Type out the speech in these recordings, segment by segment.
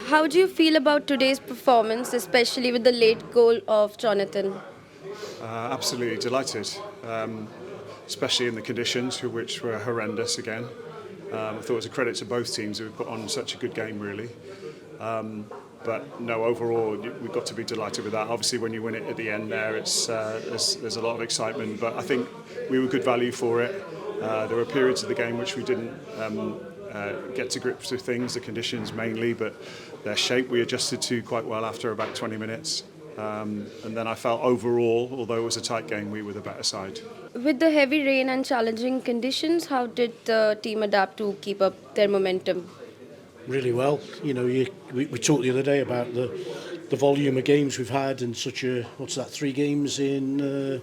How do you feel about today's performance, especially with the late goal of Jonathan? Absolutely delighted, especially in the conditions, which were horrendous again. I thought it was a credit to both teams who put on such a good game, really. But no, overall, we've got to be delighted with that. Obviously, when you win it at the end there, there's a lot of excitement. But I think we were good value for it. There were periods of the game which we didn't get to grips with things, the conditions mainly, but their shape we adjusted to quite well after about 20 minutes. And then I felt overall, although it was a tight game, we were the better side. With the heavy rain and challenging conditions, how did the team adapt to keep up their momentum? Really well. We talked the other day about the volume of games we've had and such a, what's that, 3 games in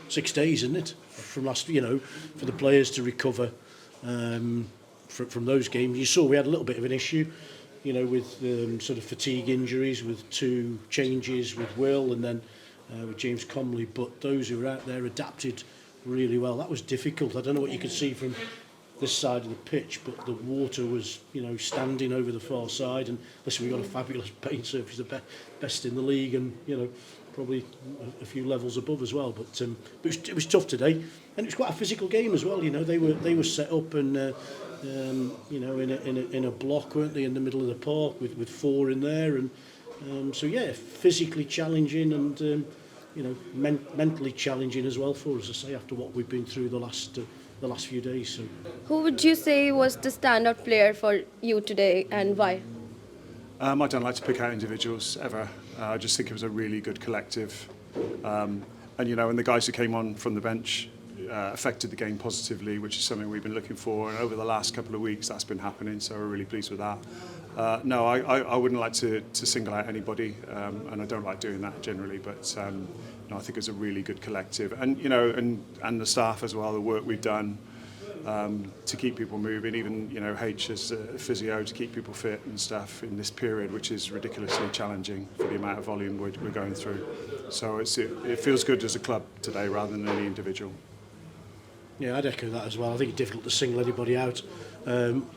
6 days, isn't it? From last, for the players to recover from those games. You saw we had a little bit of an issue, with sort of fatigue injuries, with 2 changes with Will and then with James Comley. But those who were out there adapted really well. That was difficult. I don't know what you could see from this side of the pitch, but the water was, standing over the far side. And listen, we've got a fabulous paint surface, the best in the league, and probably a few levels above as well. But it was tough today, and it was quite a physical game as well. They were set up and in a block, weren't they, in the middle of the park with 4 in there, and so yeah, physically challenging and mentally challenging as well for us, I say, after what we've been through the last few days. So, Who would you say was the standout player for you today and why? I don't like to pick out individuals ever. I just think it was a really good collective. And the guys who came on from the bench affected the game positively, which is something we've been looking for. And over the last couple of weeks, that's been happening. So we're really pleased with that. No, I wouldn't like to single out anybody, and I don't like doing that generally. But I think it's a really good collective, and and the staff as well. The work we've done to keep people moving, even H as a physio to keep people fit and stuff in this period, which is ridiculously challenging for the amount of volume we're going through. So it feels good as a club today rather than any individual. Yeah, I'd echo that as well. I think it's difficult to single anybody out.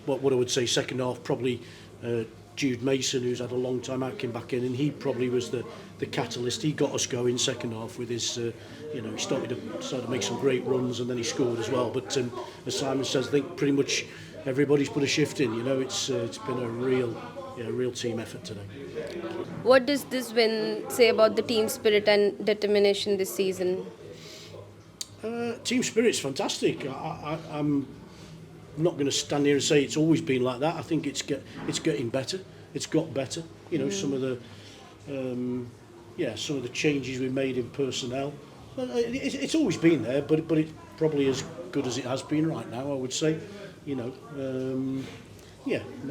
What I would say, second half, probably Jude Mason, who's had a long time out, came back in, and he probably was the catalyst. He got us going second half with his, he started to make some great runs, and then he scored as well. But as Simon says, I think pretty much everybody's put a shift in. It's been a real team effort today. What does this win say about the team spirit and determination this season? Team spirit's fantastic. I'm not going to stand here and say it's always been like that. I think it's getting better. It's got better. Some of the changes we made in personnel. It's always been there, but it's probably as good as it has been right now, I would say.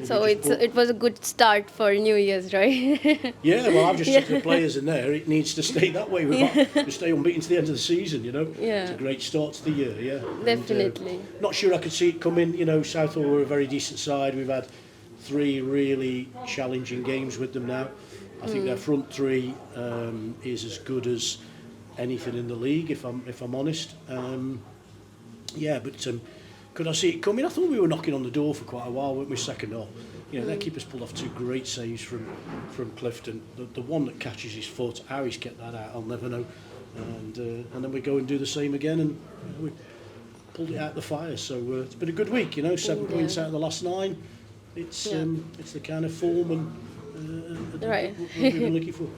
So it was a good start for New Year's, right? Yeah, well, I've just said to the players in there, it needs to stay that way. We stay unbeaten to the end of the season, Yeah. It's a great start to the year, yeah. Definitely. And, not sure I could see it coming. Southall were a very decent side. We've had 3 really challenging games with them now. I think their front 3 is as good as anything in the league, if I'm honest. Could I see it coming? I thought we were knocking on the door for quite a while, weren't we, second half? Their keepers pulled off 2 great saves from Clifton. The one that catches his foot, how he's kept that out, I'll never know. And then we go and do the same again, and we pulled it out the fire. So it's been a good week, 7 points out of the last 9. It's the kind of form and Right. what we've been looking for.